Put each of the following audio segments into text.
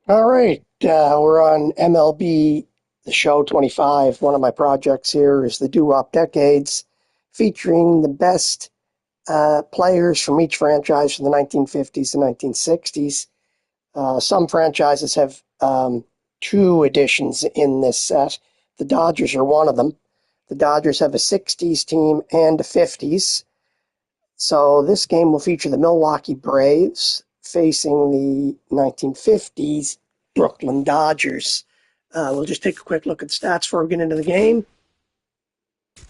All right, we're on MLB The Show 25. One of my projects here is the Doo-Wop Decades, featuring the best players from each franchise from the 1950s and 1960s. Some franchises have two editions in this set. The Dodgers are one of them. The Dodgers have a 60s team and a 50s. So this game will feature the Milwaukee Braves facing the 1950s Brooklyn Dodgers. We'll just take a quick look at the stats before we get into the game.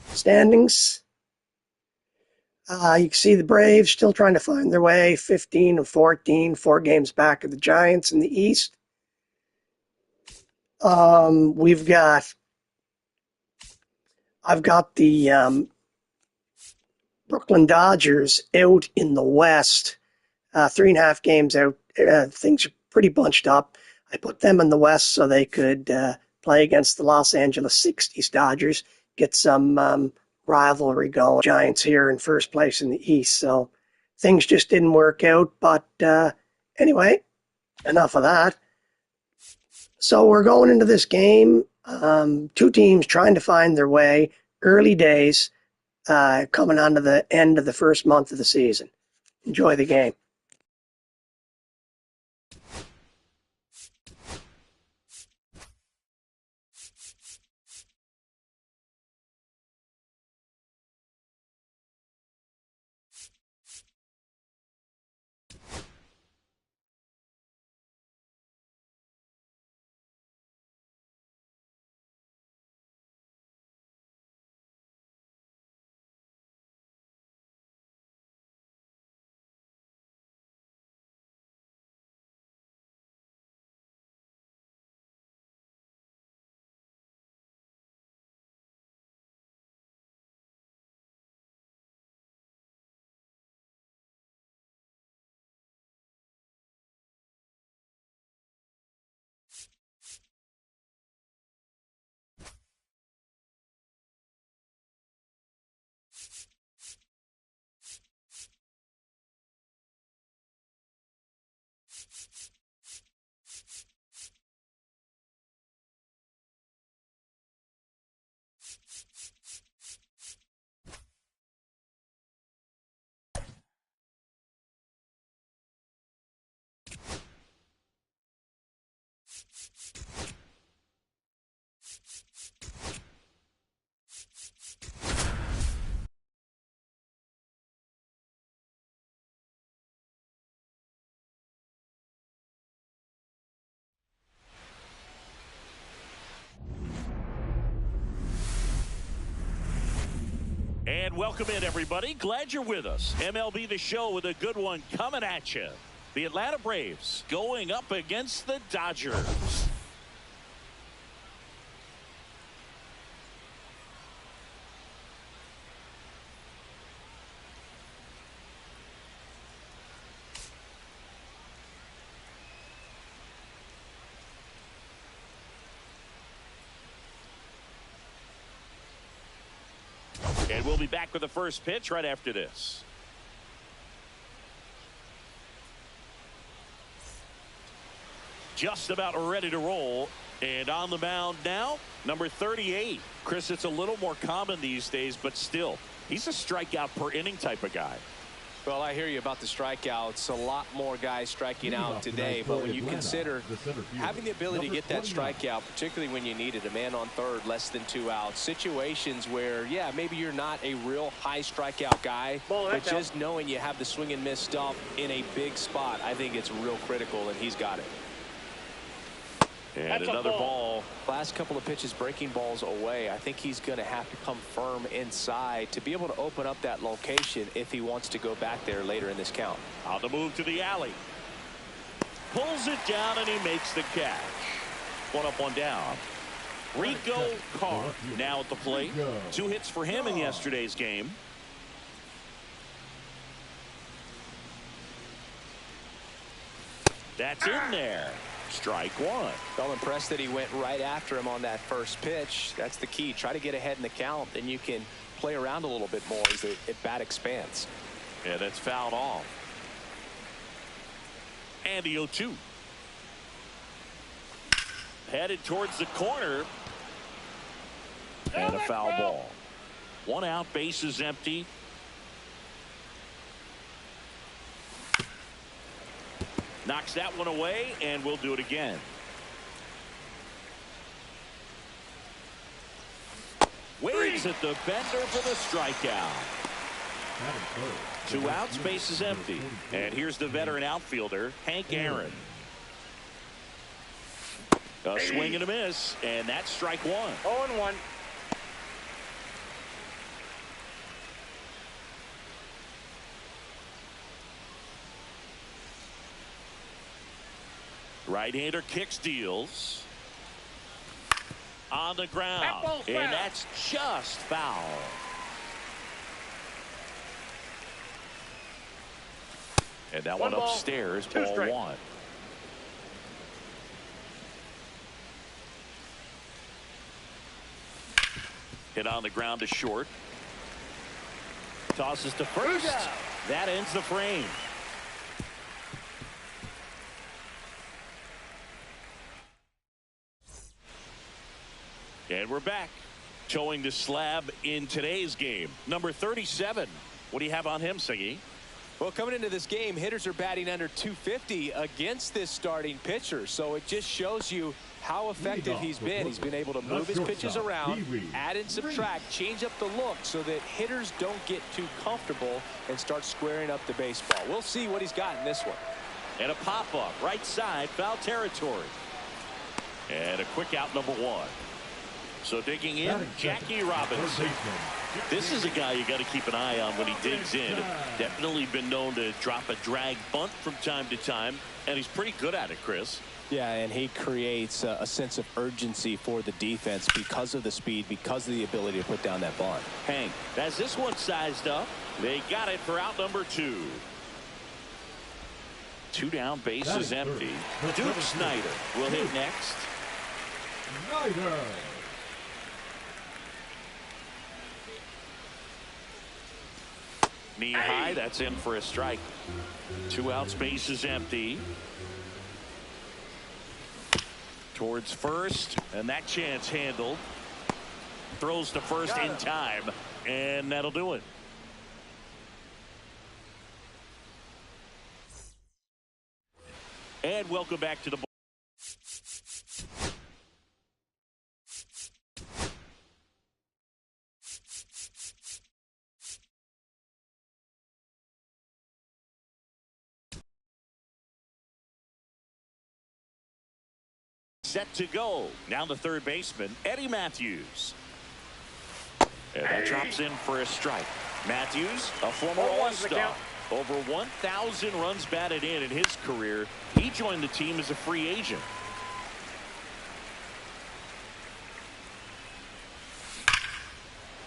Standings. You can see the Braves still trying to find their way, 15 and 14, 4 games back of the Giants in the East. I've got the Brooklyn Dodgers out in the West, 3.5 games out. Things are pretty bunched up. I put them in the West so they could play against the Los Angeles 60s Dodgers, get some rivalry going. Giants here in first place in the East, so things just didn't work out. But anyway, enough of that. So we're going into this game. Two teams trying to find their way. Early days, coming on to the end of the first month of the season. Enjoy the game. And welcome in, everybody. Glad you're with us. MLB The Show with a good one coming at you. The Atlanta Braves going up against the Dodgers. And we'll be back with the first pitch right after this. Just about ready to roll. And on the mound now, number 38. Chris, it's a little more common these days, but still, he's a strikeout per inning type of guy. Well, I hear you about the strikeouts. A lot more guys striking out today, but when you consider having the ability to get that strikeout, particularly when you need it, a man on third, less than 2 outs, situations where, yeah, maybe you're not a real high strikeout guy, but just knowing you have the swing and miss stuff in a big spot, I think it's real critical, and he's got it. And another ball. Last couple of pitches breaking balls away. I think he's going to have to come firm inside to be able to open up that location if he wants to go back there later in this count. On the move to the alley. Pulls it down and he makes the catch. 1 up, 1 down. Rico Carr now at the plate. 2 hits for him in yesterday's game. That's in there. Strike 1. Well, impressed that he went right after him on that first pitch. That's the key. Try to get ahead in the count, then you can play around a little bit more as the at-bat expands. Yeah, that's fouled off. And the 0-2. headed towards the corner. And a foul ball. 1 out, bases empty. Knocks that one away, and we'll do it again. Waves at the bender for the strikeout. 2 outs, bases empty. And here's the veteran outfielder, Hank Aaron. A swing and a miss, and that's strike 1. 0-1. Right-hander kicks, deals. On the ground, and that's just foul. And that one upstairs, ball 1. Hit on the ground to short. Tosses to first. That ends the frame. And we're back. Towing the slab in today's game. Number 37. What do you have on him, Siggy? Well, coming into this game, hitters are batting under 250 against this starting pitcher. So it just shows you how effective he's been. He's been able to move his pitches around, add and subtract, change up the look so that hitters don't get too comfortable and start squaring up the baseball. We'll see what he's got in this one. And a pop-up, right side, foul territory. And a quick out, number 1. So digging in, Jackie Robinson. This is a guy you got to keep an eye on when he digs in. Definitely been known to drop a drag bunt from time to time, and he's pretty good at it, Chris. Yeah, and he creates a sense of urgency for the defense because of the speed, because of the ability to put down that bunt. Hank, as this one sized up, they got it for out number 2. 2 down, bases empty. Duke Snider will hit next. Snider. Knee high, that's in for a strike. 2 outs, bases empty. Towards first, and that chance handled. Throws to first in time, and that'll do it. And welcome back to the ball. Set to go. Now the third baseman, Eddie Matthews. And that drops in for a strike. Matthews, a former All-Star. Over 1,000 runs batted in his career. He joined the team as a free agent.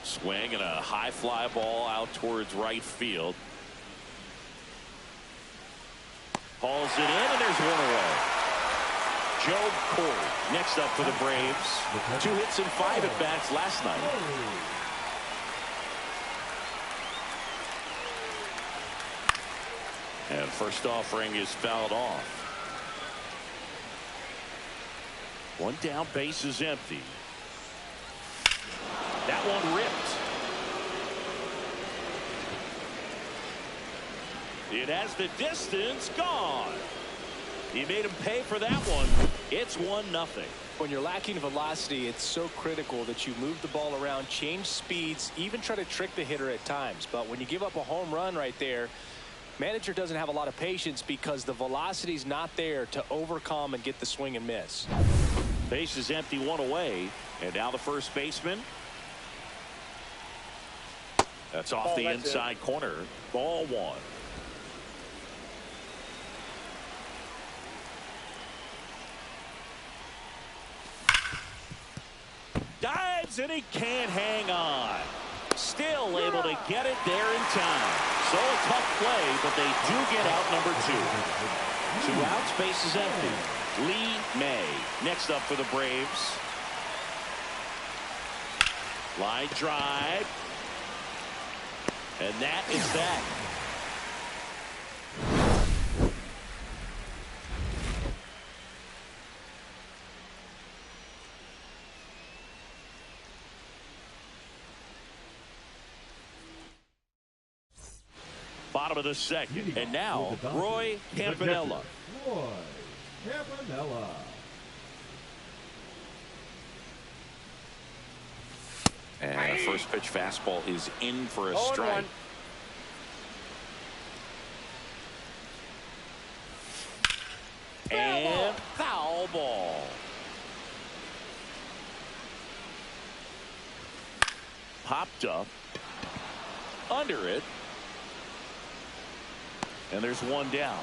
Swing and a high fly ball out towards right field. Hauls it in, and there's one away. Joe Corey next up for the Braves. 2 hits and 5 at-bats last night. And first offering is fouled off. 1 down, base is empty. That one ripped. It has the distance gone. He made him pay for that one. It's 1-0. When you're lacking velocity, it's so critical that you move the ball around, change speeds, even try to trick the hitter at times. But when you give up a home run right there, manager doesn't have a lot of patience because the velocity's not there to overcome and get the swing and miss. Base is empty, 1 away. And now the first baseman. That's off the inside corner. Ball 1. Dives, and he can't hang on. Still able to get it there in time. So a tough play, but they do get out number 2. 2 outs, base is empty. Lee May next up for the Braves. Line drive. And that is that. bottom of the second. And now, Roy Campanella. Roy Campanella. And the first pitch fastball is in for a strike. And foul ball. Popped up. Under it. And there's one down.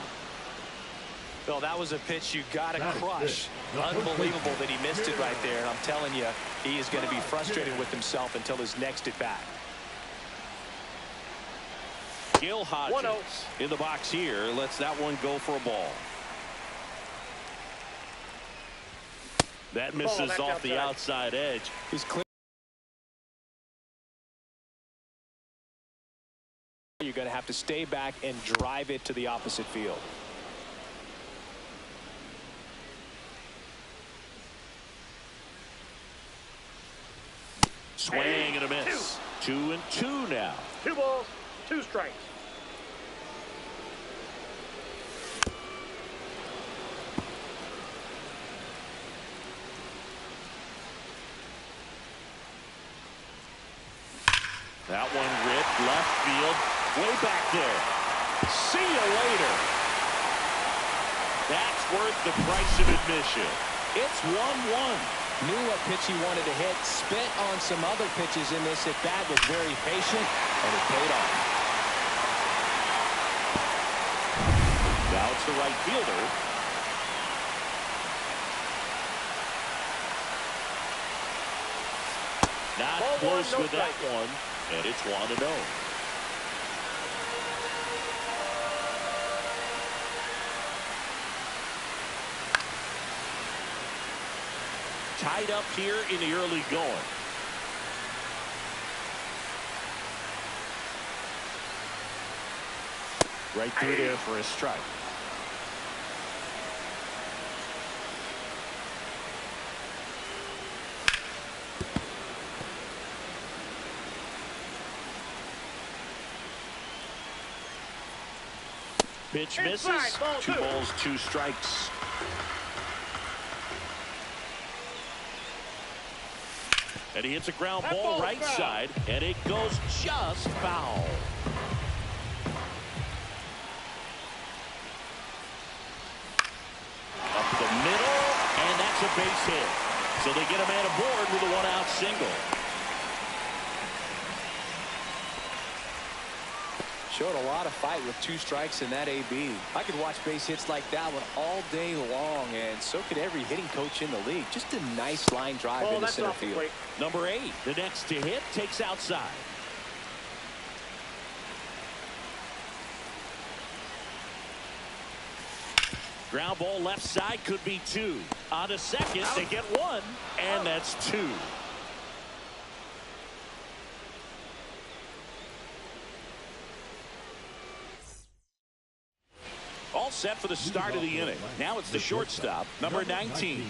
Well, that was a pitch you got to crush. Unbelievable that he missed it right there. And I'm telling you, he is going to be frustrated with himself until his next at bat. Gil Hodges in the box here. Lets that one go for a ball. That misses off the outside edge. He's clear. You're going to have to stay back and drive it to the opposite field. Swing and a miss. 2-2 now. 2 balls, 2 strikes. That one ripped left field. Way back there. See you later. That's worth the price of admission. It's 1-1. Knew what pitch he wanted to hit. Spit on some other pitches in this at bat. Was very patient, and it paid off. Now it's the right fielder. Not close with that one, and it's 1-0. Tied up here in the early going. Right through there for a strike. Pitch misses. 2 balls, 2 strikes. And he hits a ground ball right side, and it goes just foul. Up the middle, and that's a base hit. So they get a man aboard with a 1-out single. Showed a lot of fight with 2 strikes in that AB. I could watch base hits like that one all day long, and so could every hitting coach in the league. Just a nice line drive into center field. Number 8, the next to hit, takes outside. Ground ball left side, could be 2. On to second, they get 1, and that's 2. All set for the start of the inning. Now it's the shortstop, number 19.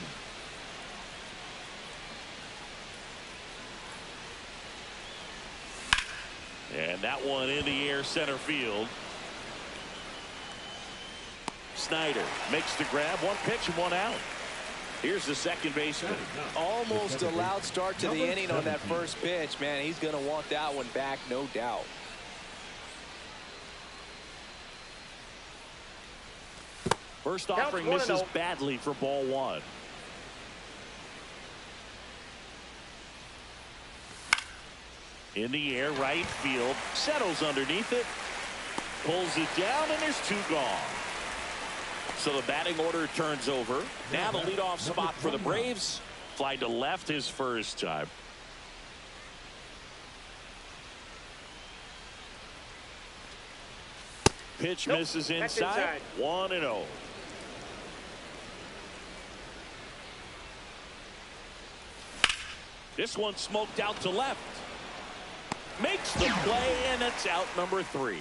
And that one in the air, center field. Snyder makes the grab. 1 pitch and 1 out. Here's the second baseman. Almost a loud start to the inning on that first pitch. Man, he's going to want that one back, no doubt. First offering misses badly for ball 1. In the air, right field. Settles underneath it. Pulls it down, and there's 2 gone. So the batting order turns over. Now the leadoff spot for the Braves. Fly to left his first time. Pitch misses inside. 1-0. This one smoked out to left. Makes the play, and it's out number 3.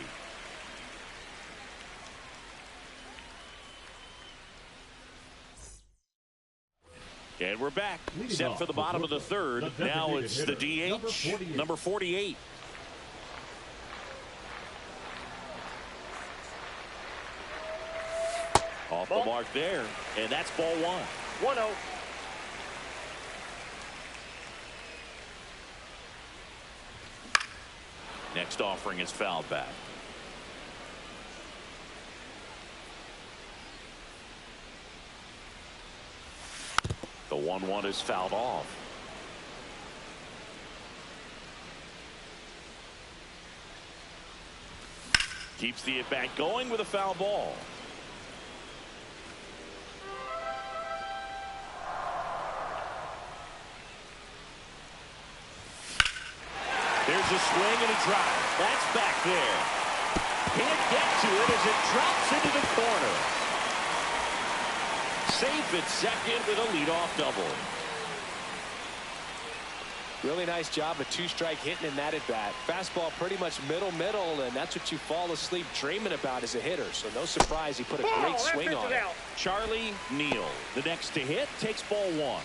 And we're back. Set for the bottom of the third. Now it's the DH, number 48. Off the mark there, and that's ball one. 1-0. Next offering is fouled back. The 1-1 is fouled off. Keeps the at-bat going with a foul ball. There's a swing and a drive. That's back there. Can't get to it as it drops into the corner. Safe at second with a leadoff double. Really nice job of two-strike hitting in that at-bat. Fastball pretty much middle, and that's what you fall asleep dreaming about as a hitter. So no surprise he put a great swing on it. Charlie Neal, the next to hit, takes ball one.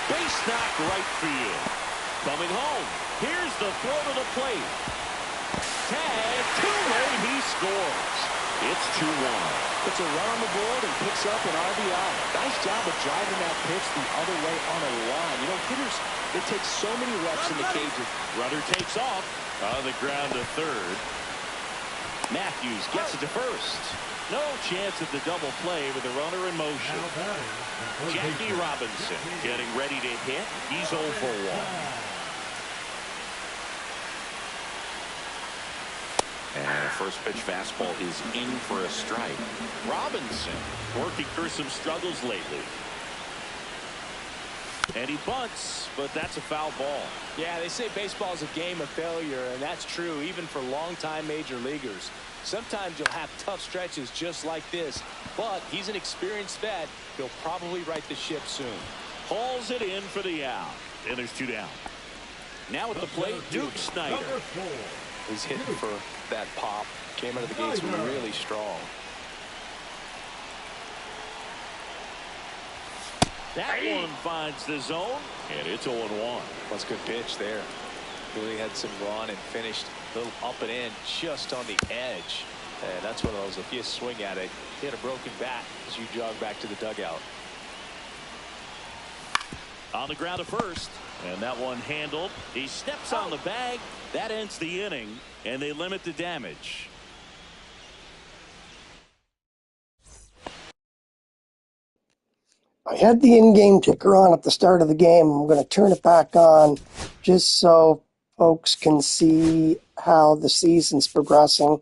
Base knock right field. Coming home. Here's the throw to the plate. Tag, two-way, he scores. It's 2-1. Puts a run on the board and picks up an RBI. Nice job of driving that pitch the other way on a line. You know, hitters, they take so many reps in the cages. Runner takes off on the ground to third. Matthews gets it to first. No chance at the double play with the runner in motion. Jackie Robinson getting ready to hit. He's 0 for 1. And a first pitch fastball is in for a strike. Robinson working through some struggles lately. And he bunts, but that's a foul ball. Yeah, they say baseball is a game of failure, and that's true even for longtime major leaguers. Sometimes you'll have tough stretches just like this, but he's an experienced vet. He'll probably right the ship soon. Hauls it in for the out, and there's 2 down. Now at the plate, Duke Snider. He's hitting for that pop. Came out of the gates really strong. That one finds the zone, and it's 0-1. That's a good pitch there. Really had some run and finished a little up and in just on the edge. And that's one of those, if you swing at it, hit a broken bat as you jog back to the dugout. On the ground to first, and that one handled. He steps on the bag. That ends the inning, and they limit the damage. I had the in-game ticker on at the start of the game. I'm going to turn it back on just so folks can see how the season's progressing.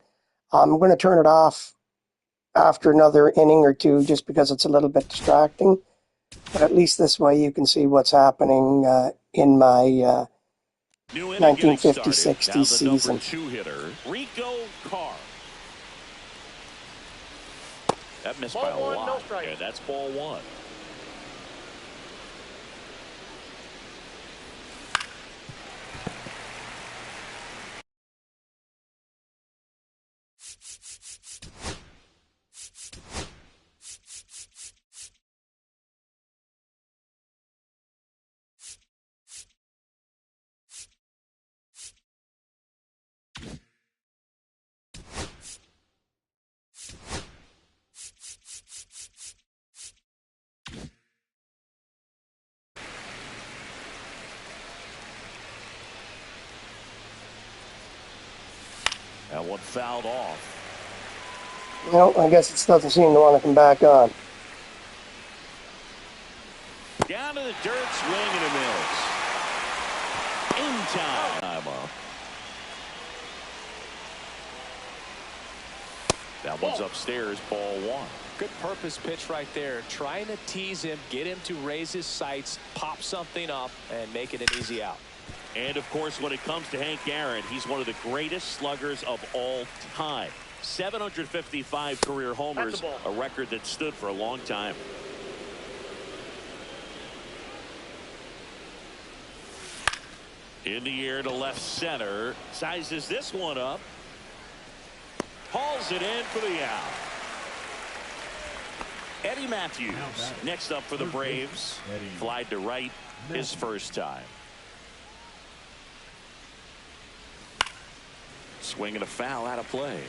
I'm going to turn it off after another inning or two just because it's a little bit distracting. But at least this way you can see what's happening in my 1950-60 season. Number 2 hitter, Rico Carr. That missed by a lot. Yeah, that's ball 1. That one fouled off. Well, I guess it doesn't seem to want to come back on. Down to the dirt, swing and a miss. In time. That one's upstairs, ball 1. Good purpose pitch right there. Trying to tease him, get him to raise his sights, pop something up, and make it an easy out. And, of course, when it comes to Hank Aaron, he's one of the greatest sluggers of all time. 755 career homers, a record that stood for a long time. In the air to left center. Sizes this one up. Hauls it in for the out. Eddie Matthews next up for the Braves. Flied to right his first time. Swing and a foul out of play.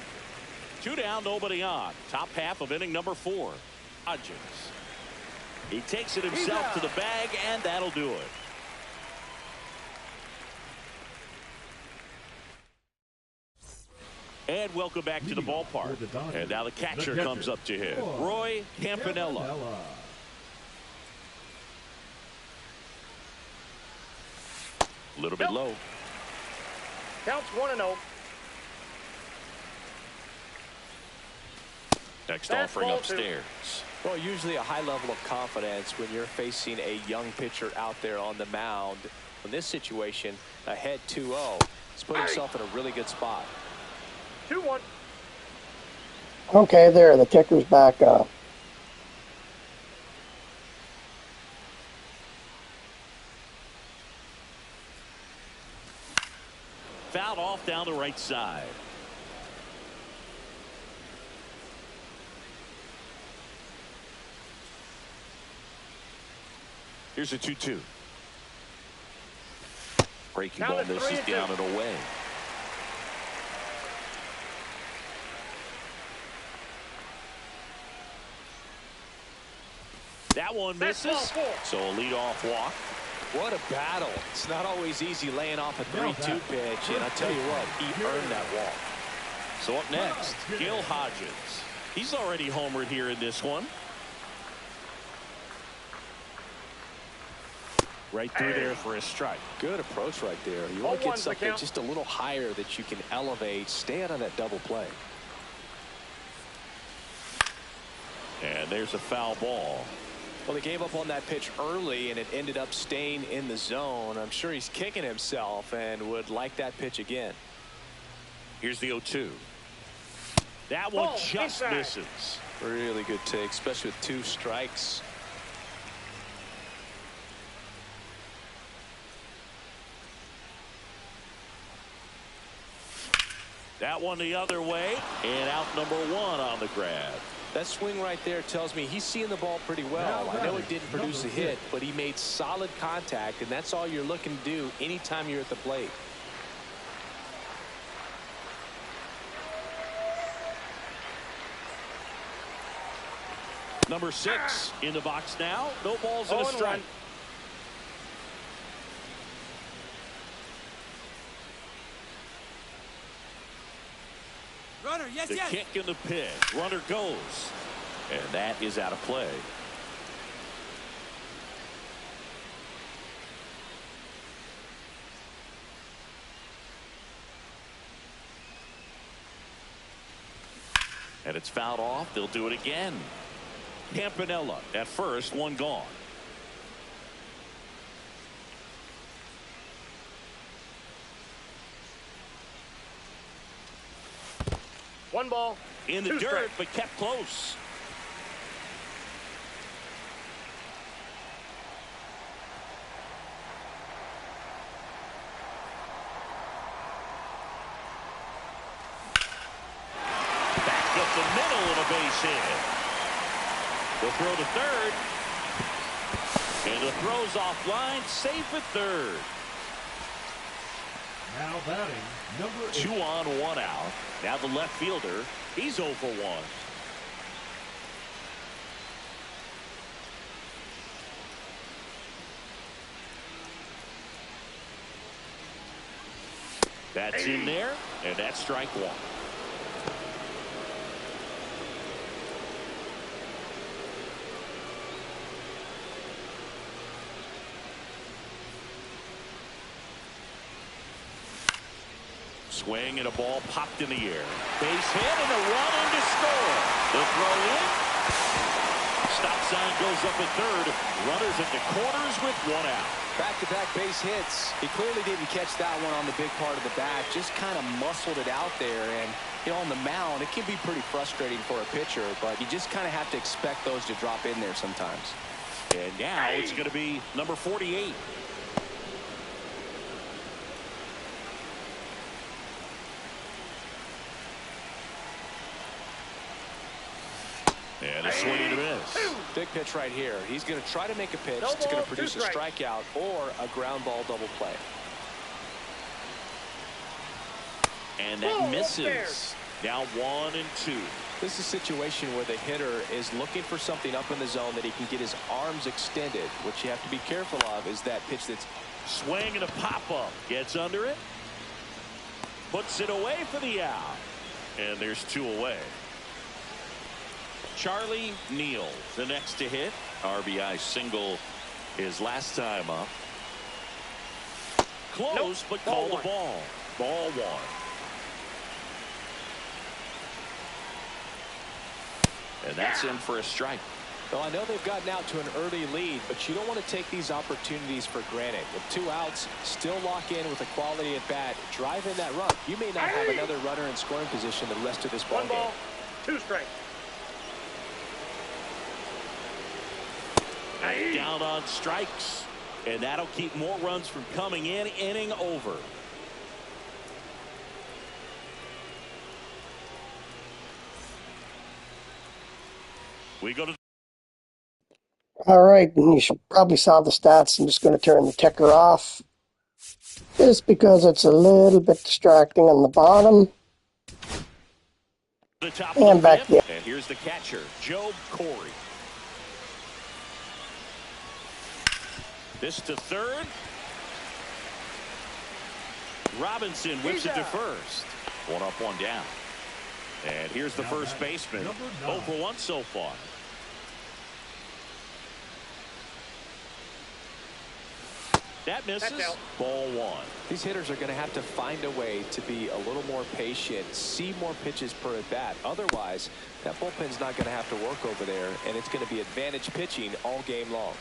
2 down, nobody on. Top half of inning number 4. Hodges. He takes it himself to the bag, and that'll do it. And welcome back to the ballpark. And now the catcher comes up to hit. Roy Campanella. A little bit low. Counts 1-0. Next offering upstairs. Well, usually a high level of confidence when you're facing a young pitcher out there on the mound. In this situation, ahead 2-0. He's put himself in a really good spot. 2-1. Okay, there. The ticker's back up. Fouled off down the right side. Here's a 2-2. Breaking ball misses down and away. That one misses. So a leadoff walk. What a battle. It's not always easy laying off a 3-2 pitch, and I tell you what, he earned that walk. So up next, Gil Hodges. He's already homered here in this one. Right through there for a strike. Good approach right there. You want to get something just a little higher that you can elevate. Stay out of that double play. And there's a foul ball. Well, they gave up on that pitch early, and it ended up staying in the zone. I'm sure he's kicking himself and would like that pitch again. Here's the 0-2. That one just misses. Really good take, especially with 2 strikes. That one the other way, and out number 1 on the grab. That swing right there tells me he's seeing the ball pretty well. I know it didn't produce a hit, but he made solid contact, and that's all you're looking to do anytime you're at the plate. Number 6 in the box now. No balls and a strike. Runner, yes, the kick and the pitch. Runner goes. And that is out of play. And it's fouled off. They'll do it again. Campanella at first, 1 gone. One ball. In the dirt, but kept close. Back up the middle and a base hit. They'll throw to third. And the throw's offline, safe at third. Now batting, number 2 on, 1 out. Now the left fielder, he's 0 for 1. That's in there, and that's strike 1. Swing and a ball popped in the air. Base hit and a run in to score. The throw in. Stop sign goes up at third. Runners at the corners with 1 out. Back-to-back base hits. He clearly didn't catch that one on the big part of the bat. Just kind of muscled it out there. And, you know, on the mound, it can be pretty frustrating for a pitcher, but you just kind of have to expect those to drop in there sometimes. And now it's going to be number 48. And a swing and a miss. Big pitch right here. He's going to try to make a pitch that's going to produce a strikeout or a ground ball double play. And that misses. Now 1-2. This is a situation where the hitter is looking for something up in the zone that he can get his arms extended. What you have to be careful of is that pitch that's swing and a pop-up. Gets under it. Puts it away for the out. And there's 2 away. Charlie Neal, the next to hit. RBI single his last time up. Close, but called the ball. Ball 1. And that's in for a strike. Well, I know they've gotten out to an early lead, but you don't want to take these opportunities for granted. With 2 outs, still lock in with a quality at bat, drive in that run. You may not have another runner in scoring position the rest of this ball game. 1 ball, 2 strikes. Down on strikes, and that'll keep more runs from coming in. Inning over. We go to. All right, and you should probably saw the stats. I'm just going to turn the ticker off just because it's a little bit distracting on the bottom. The top and back there. And here's the catcher, Joe Corey. This to third. Robinson whips it to first. 1 up, 1 down. And here's the first baseman. 0 for 1 so far. That misses. Ball 1. These hitters are going to have to find a way to be a little more patient, see more pitches per at bat. Otherwise, that bullpen's not going to have to work over there, and it's going to be advantage pitching all game long.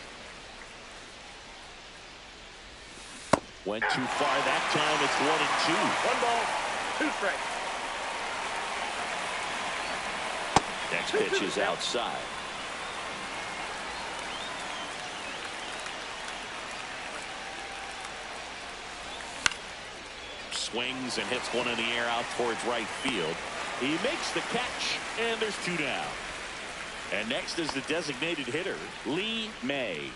Went too far that time. It's 1-2. 1 ball, 2 strikes. Next pitch is outside. Swings and hits one in the air out towards right field. He makes the catch, and there's 2 down. And next is the designated hitter, Lee May.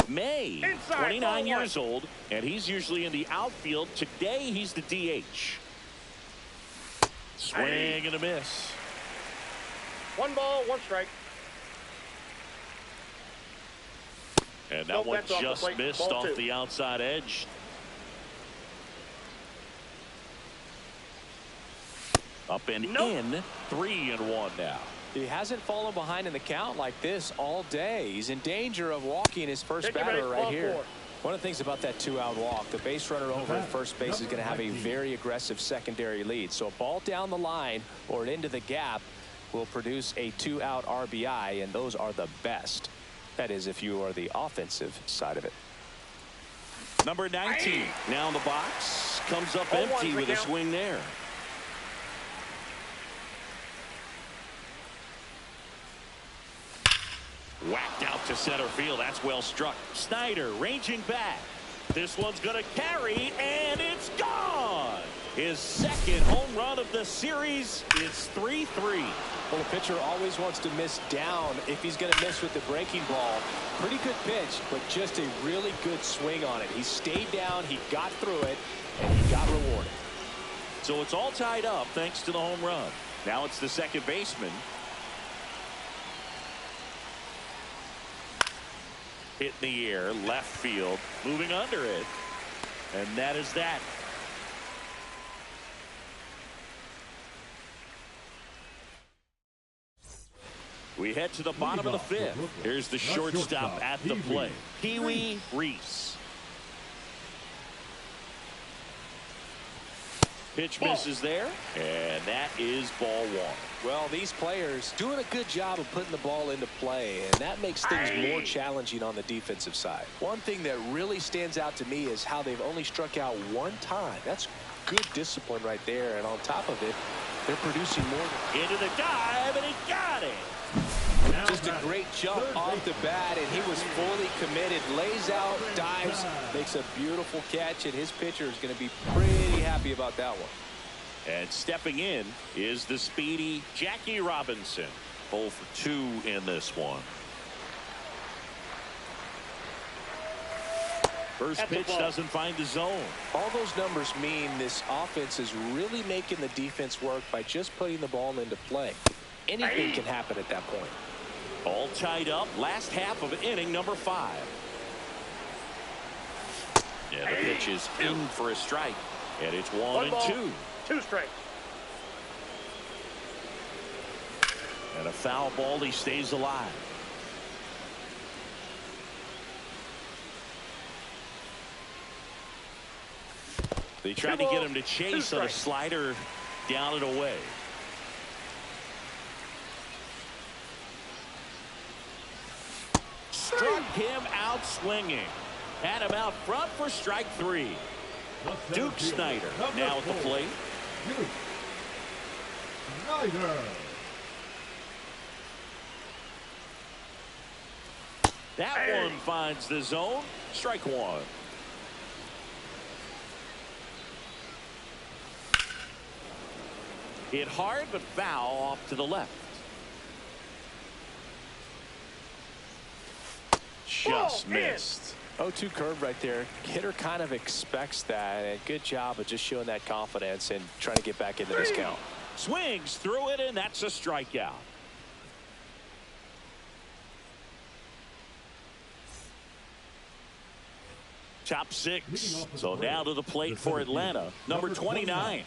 May, 29 years old, and he's usually in the outfield. Today, he's the DH. Swing and a miss. 1 ball, 1 strike. And that one just missed off the outside edge. Up and in, 3-1 now. He hasn't fallen behind in the count like this all day. He's in danger of walking his first batter right here. One of the things about that 2-out walk, the base runner over at first base is going to have a very aggressive secondary lead. So a ball down the line or into the gap will produce a 2-out RBI, and those are the best. That is, if you are the offensive side of it. Number 19 now in the box, comes up empty with a swing there. Whacked out to center field. That's well struck. Snyder ranging back. This one's going to carry, and it's gone. His second home run of the series. It's 3-3. Well, the pitcher always wants to miss down if he's going to miss with the breaking ball. Pretty good pitch, but just a really good swing on it. He stayed down, he got through it, and he got rewarded. So it's all tied up thanks to the home run. Now it's the second baseman. Hit in the air, left field, moving under it. And that is that. We head to the bottom of the 5th. Here's the shortstop at the plate, Pee Wee Reese. Pitch misses there, and that is ball 1. Well, these players doing a good job of putting the ball into play, and that makes things more challenging on the defensive side. One thing that really stands out to me is how they've only struck out 1 time. That's good discipline right there, and on top of it, they're producing more. Into the dive, and he got it. Just a great jump off the bat, and he was fully committed. Lays out, dives, makes a beautiful catch, and his pitcher is going to be pretty happy about that one. And stepping in is the speedy Jackie Robinson. 0 for 2 in this one. First pitch doesn't find the zone. All those numbers mean this offense is really making the defense work by just putting the ball into play. Anything can happen at that point. All tied up. Last half of inning number 5. Yeah, the pitch is in for a strike. And it's 1-2. 2 strikes. And a foul ball. He stays alive. They tried to get him to chase on a slider down and away. Struck him out swinging. Had him out front for strike 3. Duke Snider now at the plate. Duke Snider. That one finds the zone. Strike 1. Hit hard but foul off to the left. Just missed. 0-2 curve right there. Hitter kind of expects that, and good job of just showing that confidence and trying to get back into this count. Swings through it, and that's a strikeout. Top 6. So now to the plate for Atlanta, number 29.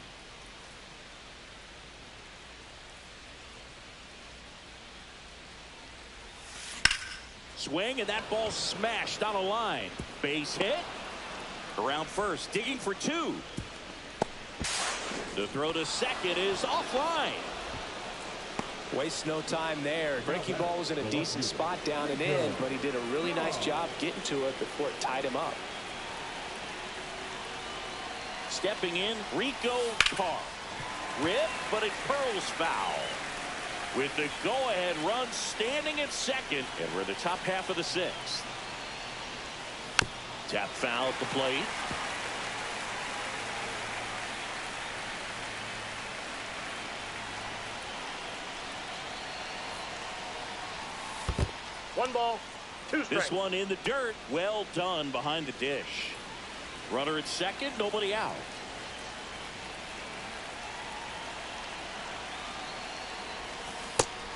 Swing, and that ball smashed on a line. Base hit. Around first, digging for 2. The throw to second is offline. Wastes no time there. Breaking ball was in a decent spot down and in, but he did a really nice job getting to it before it tied him up. Stepping in, Rico Carr. Rip, but it curls foul. With the go-ahead run standing at second, and we're in the top half of the 6th. Tap foul at the plate. One ball, 2 strikes. This one in the dirt. Well done behind the dish. Runner at second, nobody out.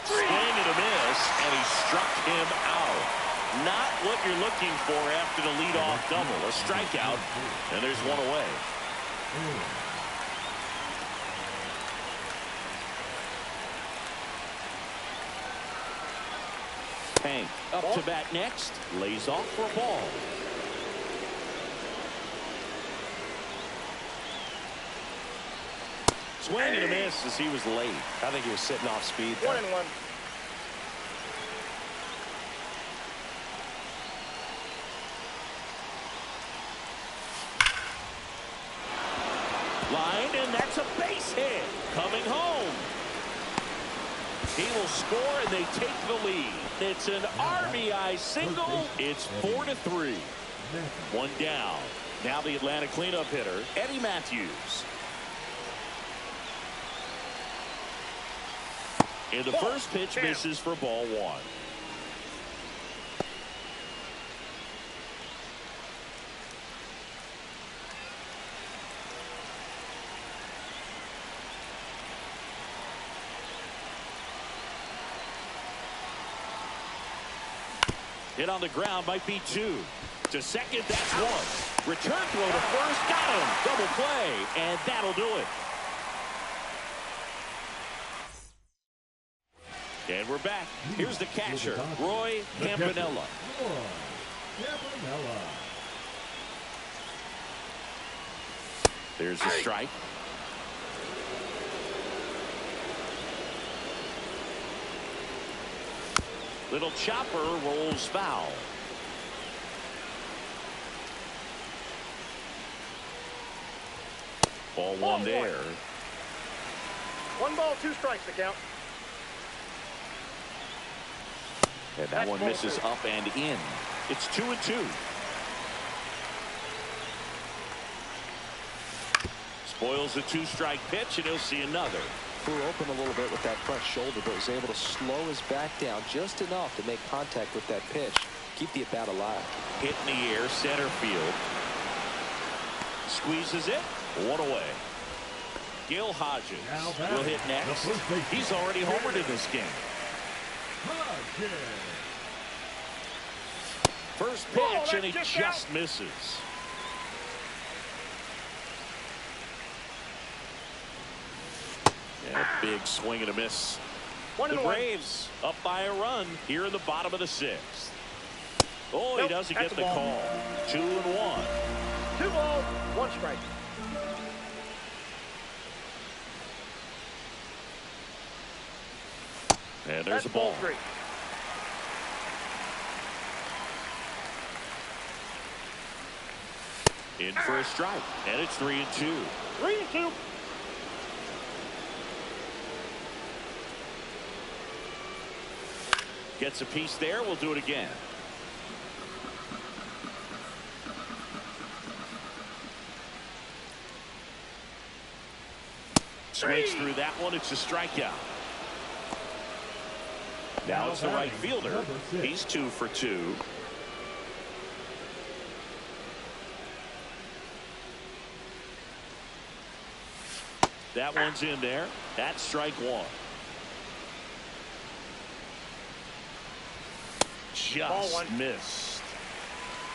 Swing and a miss, and he struck him out. Not what you're looking for after the leadoff double. A strikeout, and there's one away. Hank up to bat next. Lays off for a ball. Swing and a miss as he was late. I think he was sitting off speed there. 1-1. Line, and that's a base hit. Coming home. He will score, and they take the lead. It's an RBI single. It's 4-3. 1 down. Now the Atlanta cleanup hitter, Eddie Matthews. And the first pitch misses for ball 1. Hit on the ground might be 2. To second, that's 1. Return throw to first, got him. Double play, and that'll do it. And we're back. Here's the catcher, Roy Campanella. There's the strike. Little chopper rolls foul. Ball 1 there. 1 ball, 2 strikes to count. And that one misses up and in. It's 2-2. Spoils the 2-strike pitch, and he'll see another. Flew open a little bit with that front shoulder, but was able to slow his back down just enough to make contact with that pitch. keep the at-bat alive. Hit in the air, center field. Squeezes it. One away. Gil Hodges will hit next. He's already homered in this game. First pitch, and he just misses. And a big swing and a miss. The Braves up by a run here in the bottom of the sixth. Oh, he doesn't get the call. 2-1. 2 balls, 1 strike. And there's a ball. 3. In for a strike, and it's 3-2. 3-2. Gets a piece there. We'll do it again. Swings through that one. It's a strikeout. Now it's the right fielder. He's 2 for 2. That one's in there. That's strike 1. Just missed.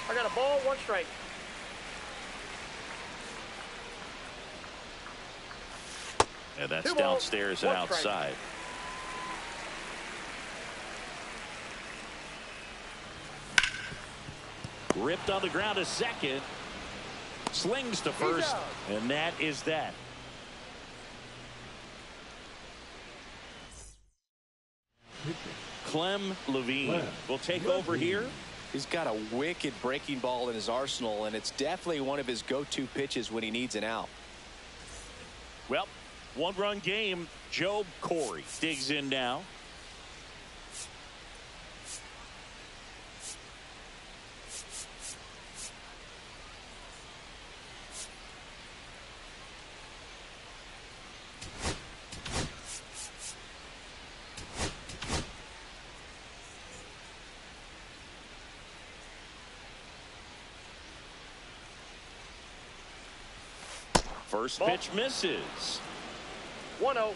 I got a ball, 1 strike. And that's 2 balls, downstairs and 1 strike. outside. Ripped on the ground to second. Slings to first. And that is that. Clem Levine will take over here. He's got a wicked breaking ball in his arsenal, and it's definitely one of his go-to pitches when he needs an out. Well, 1-run game. Joe Corey digs in now. First pitch misses. 1-0.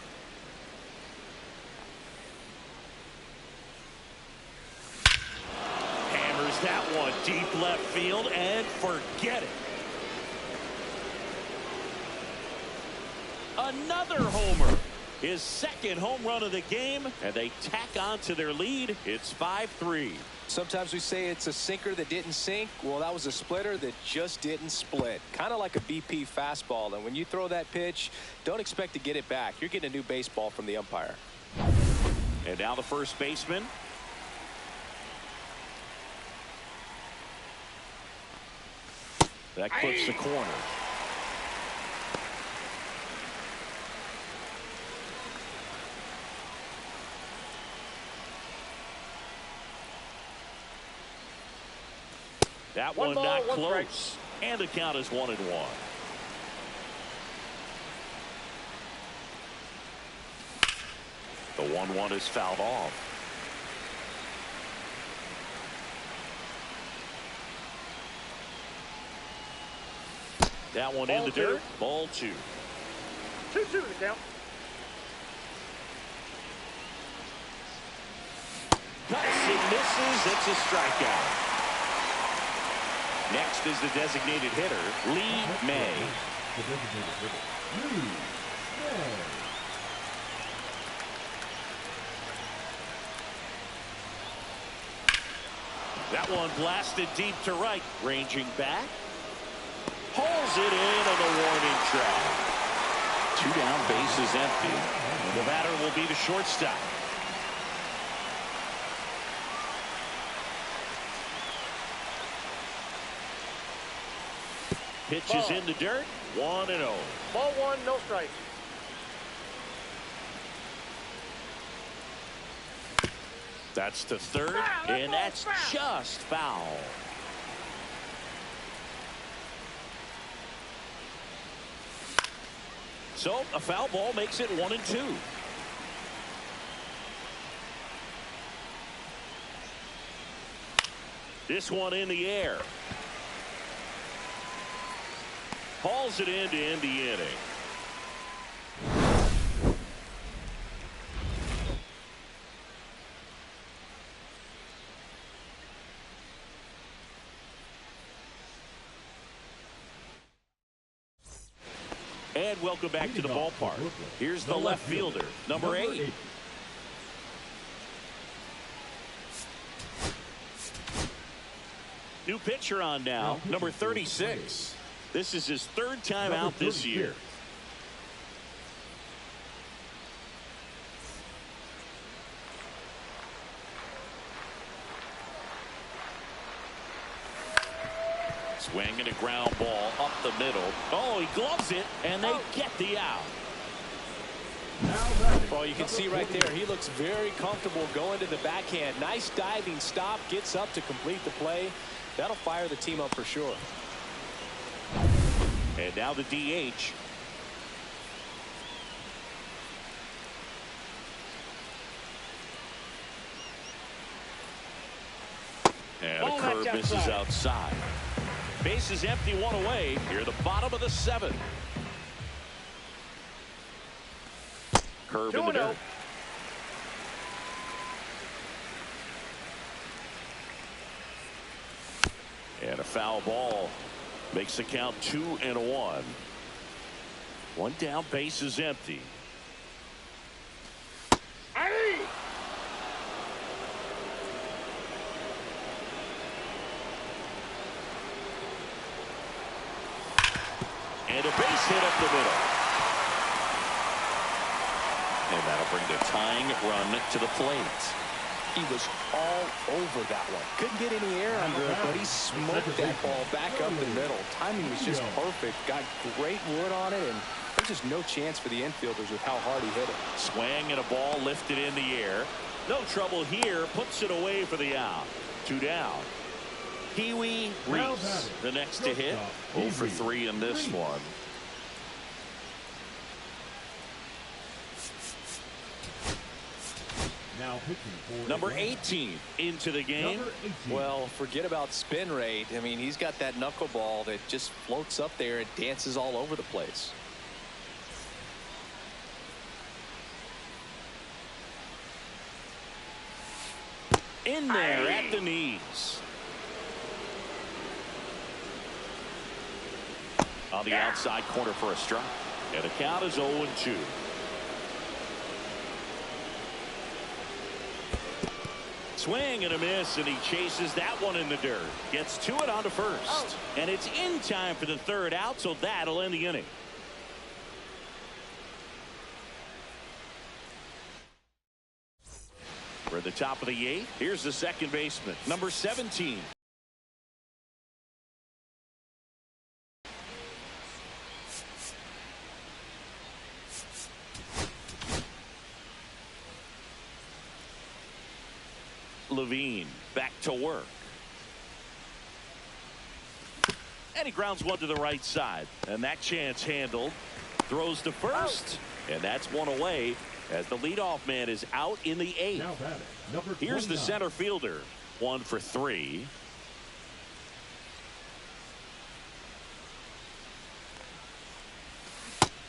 Hammers that one deep left field and forget it. Another homer. His second home run of the game, and they tack on to their lead. It's 5-3. Sometimes we say it's a sinker that didn't sink. Well, that was a splitter that just didn't split. Kind of like a BP fastball. And when you throw that pitch, don't expect to get it back. You're getting a new baseball from the umpire. And now the first baseman. That clips the corner. That one not close. And the count is 1-1. The 1-1 is fouled off. That one in the dirt. Ball 2. 2-2 the count. Cuts and misses. It's a strikeout. Next is the designated hitter, Lee May. That one blasted deep to right, ranging back. Pulls it in on the warning track. 2 down, bases empty. And the batter will be the shortstop. Pitches in the dirt. 1-0. Ball 1, no strikes. That's to third, and that's just foul. So a foul ball makes it 1-2. This one in the air. Hauls it in to end the inning. And welcome back to the ballpark. Here's the left fielder, number 8. New pitcher on now, number 36. This is his 3rd time out this year. Swinging a ground ball up the middle. Oh, he gloves it, and they get the out. Well, you can see right there, he looks very comfortable going to the backhand. Nice diving stop, gets up to complete the play. That'll fire the team up for sure. And now the DH. And a curve misses outside. Base is empty, 1 away. Here the bottom of the 7th. Curve in the dirt. And a foul ball makes the count 2-1. 1 down, base is empty. And a base hit up the middle. And that'll bring the tying run to the plate. He was all over that one. Couldn't get any air under it, but he smoked that ball back up the middle. Timing was just perfect. Got great wood on it, and there's just no chance for the infielders with how hard he hit it. Swing and a ball lifted in the air. No trouble here. Puts it away for the out. 2 down. Pee-wee Reese, the next to hit. 0 for 3 in this one. Now pitching for number 18 into the game. Well, forget about spin rate. I mean, he's got that knuckleball that just floats up there and dances all over the place. In there at the knees. On the outside corner for a strike. And the count is 0-2. Swing and a miss, and he chases that one in the dirt. Gets to it on to first. And it's in time for the 3rd out, so that'll end the inning. We're at the top of the 8th. Here's the second baseman, number 17. Levine back to work. And he grounds one to the right side. And that chance handled. Throws to first. And that's 1 away as the leadoff man is out in the 8th. Here's the center fielder. 1 for 3.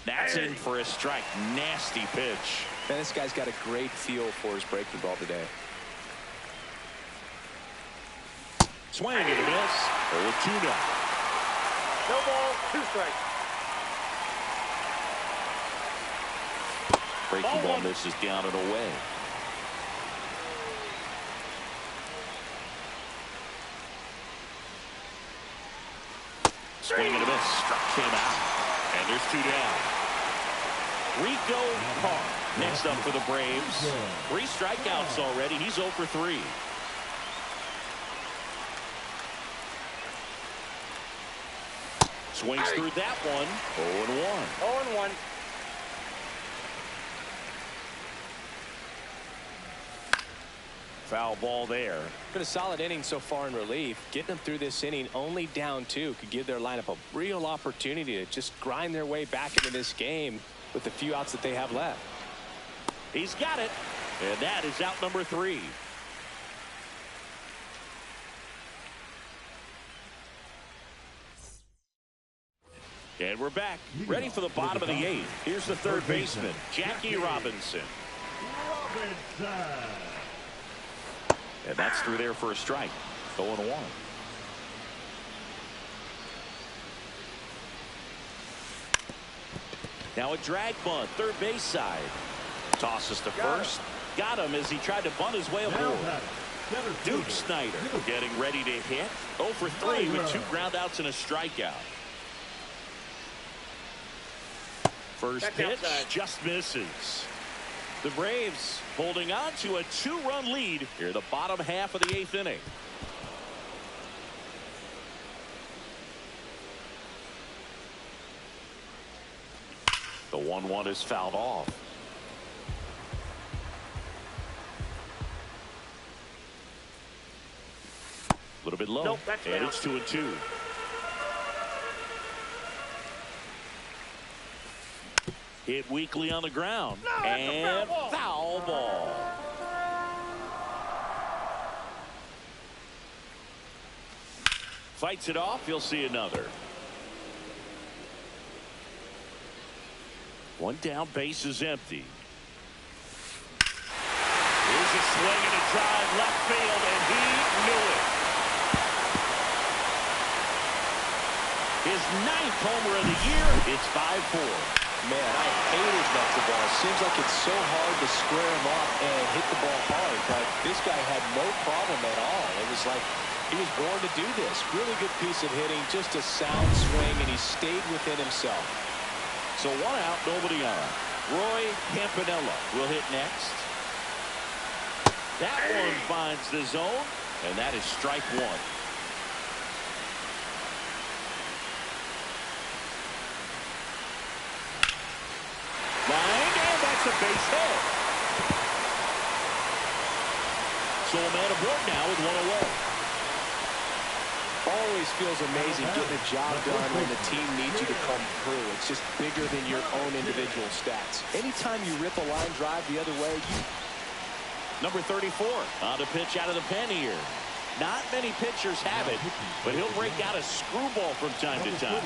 That's in for a strike. Nasty pitch. Man, this guy's got a great feel for his breaking ball today. Swing and a miss. 0-2 now. No ball, 2 strikes. Breaking ball misses down and away. Swing and a miss. Struck him out. And there's 2 down. Rico Carr next up for the Braves. 3 strikeouts already. He's 0 for 3. Swings through that one. 0-1. 0-1. Foul ball there. Been a solid inning so far in relief. Getting them through this inning only down 2 could give their lineup a real opportunity to just grind their way back into this game with the few outs that they have left. He's got it. And that is out number 3. And we're back, ready for the bottom of the eighth. Here's the third baseman, Jackie Robinson. And that's through there for a strike. 0-1. Now a drag bunt, third base side. Tosses to first. Got him as he tried to bunt his way aboard. Duke Snider getting ready to hit. 0 for 3 with 2 groundouts and a strikeout. First pitch just misses. The Braves holding on to a 2-run lead here in the bottom half of the 8th inning. The 1-1 is fouled off. A little bit low. Nope, that's and down. it's 2-2. Hit weakly on the ground. No, that's a and foul ball. Foul ball. Fights it off. You'll see another. One down, base is empty. Here's a swing and a drive left field, and he knew it. His 9th homer of the year. It's 5-4. Man, I hate his knuckleball. Seems like it's so hard to square him off and hit the ball hard, but this guy had no problem at all. It was like he was born to do this. Really good piece of hitting, just a sound swing, and he stayed within himself. So 1 out, nobody on. Roy Campanella will hit next. That one finds the zone, and that is strike 1. Line, and that's a base hit. So a man aboard now with 1 away. Always feels amazing getting a job done when the team needs you to come through. It's just bigger than your own individual stats. Anytime you rip a line drive the other way, Number 34 on a pitch out of the pen here. Not many pitchers have it, but he'll break out a screwball from time to time.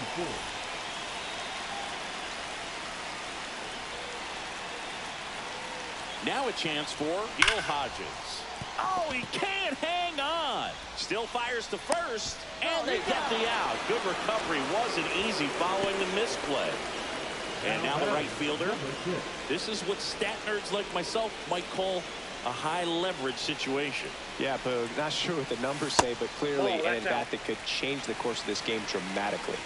Now a chance for Gil Hodges. Oh, he can't hang on. Still fires to first, and they get the out. Good recovery. Wasn't easy following the misplay. And now the right fielder. This is what stat nerds like myself might call a high leverage situation. yeah, Boog, not sure what the numbers say, but clearly an at-bat that could change the course of this game dramatically.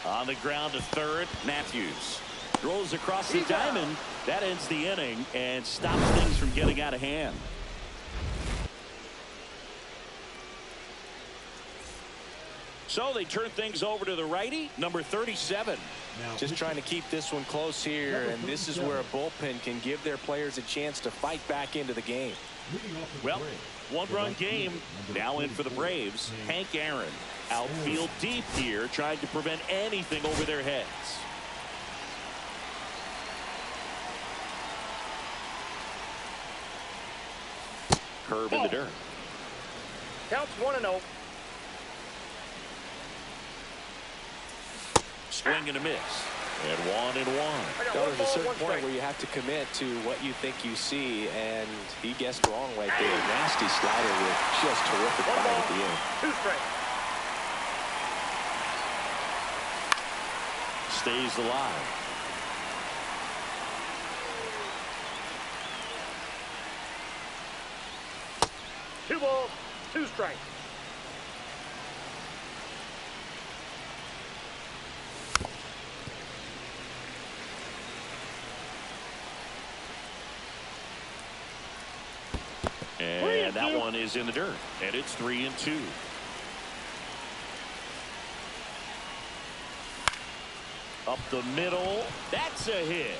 On the ground to third, Matthews throws across the diamond. That ends the inning and stops things from getting out of hand. So they turn things over to the righty, number 37. Just trying to keep this one close here, and this is where a bullpen can give their players a chance to fight back into the game. Well, 1-run game now in for the Braves. Hank Aaron outfield deep here, trying to prevent anything over their heads. Curve in the dirt. Counts 1-0. Swing and a miss. And 1-1. There's a certain point where you have to commit to what you think you see, and he guessed wrong right there. Nasty slider with just terrific bite at the end. 2 strikes. Stays alive. Two balls, 2 strikes. And that one is in the dirt. And it's 3-2. Up the middle. That's a hit.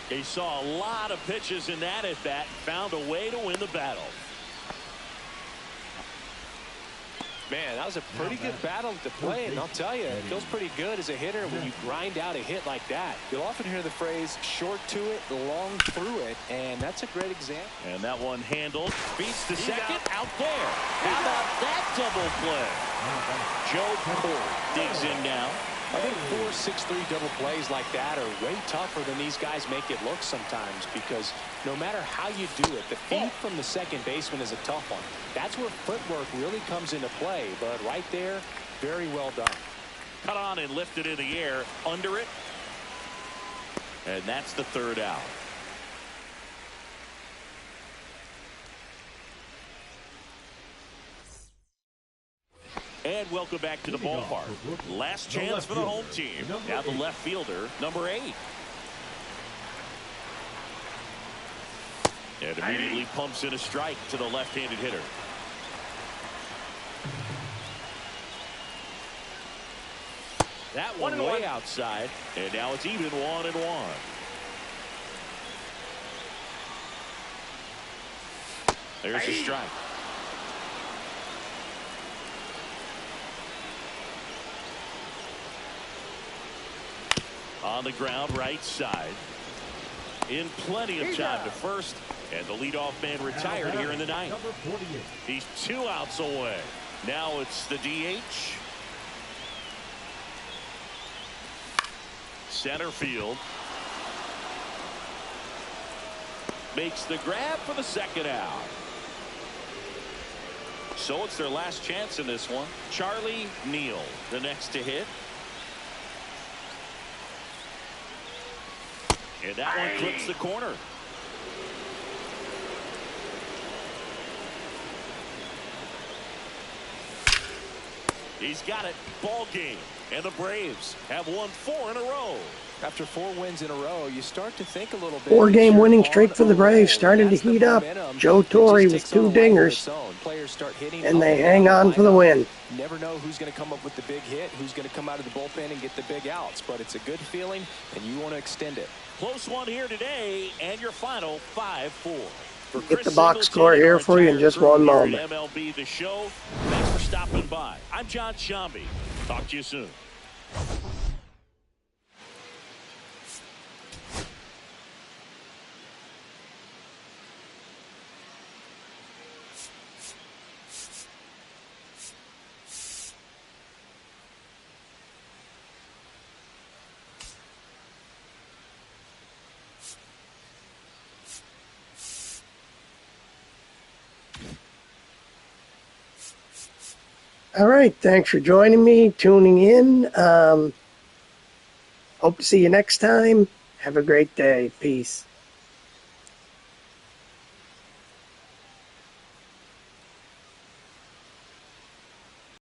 He saw a lot of pitches in that at bat. Found a way to win the battle. Man, that was a pretty good battle to play, and I'll tell you, it feels pretty good as a hitter when you grind out a hit like that. You'll often hear the phrase, short to it, long through it, and that's a great example. And that one handled, beats the second, out there. How about that double play? Joe Cole digs in now. I think 4 6-3 double plays like that are way tougher than these guys make it look sometimes, because no matter how you do it, the feed from the second baseman is a tough one. That's where footwork really comes into play, but right there, very well done. Cut on and lifted in the air, under it. And that's the third out. And welcome back to the ballpark. Last chance for the home team. Now the left fielder, number 8. And immediately pumps in a strike to the left-handed hitter. That one way outside. And now it's even 1-1. There's a strike. On the ground, right side. In plenty of time to first. And the leadoff man retired here in the ninth. He's 2 outs away. Now it's the DH. Center field. Makes the grab for the second out. So it's their last chance in this one. Charlie Neal, the next to hit. And that one clips the corner. He's got it. Ball game. And the Braves have won 4 in a row. After 4 wins in a row, you start to think a little bit. 4-game winning streak for the Braves starting to heat up. Joe Torre with 2 dingers. And they hang on for the win. Never know who's going to come up with the big hit, who's going to come out of the bullpen and get the big outs. But it's a good feeling, and you want to extend it. Close one here today, and your final 5-4. Get the box score here for you in just one moment. MLB The Show. Thanks for stopping by. I'm John Shambi. Talk to you soon. All right. Thanks for joining me, tuning in. Hope to see you next time. Have a great day. Peace.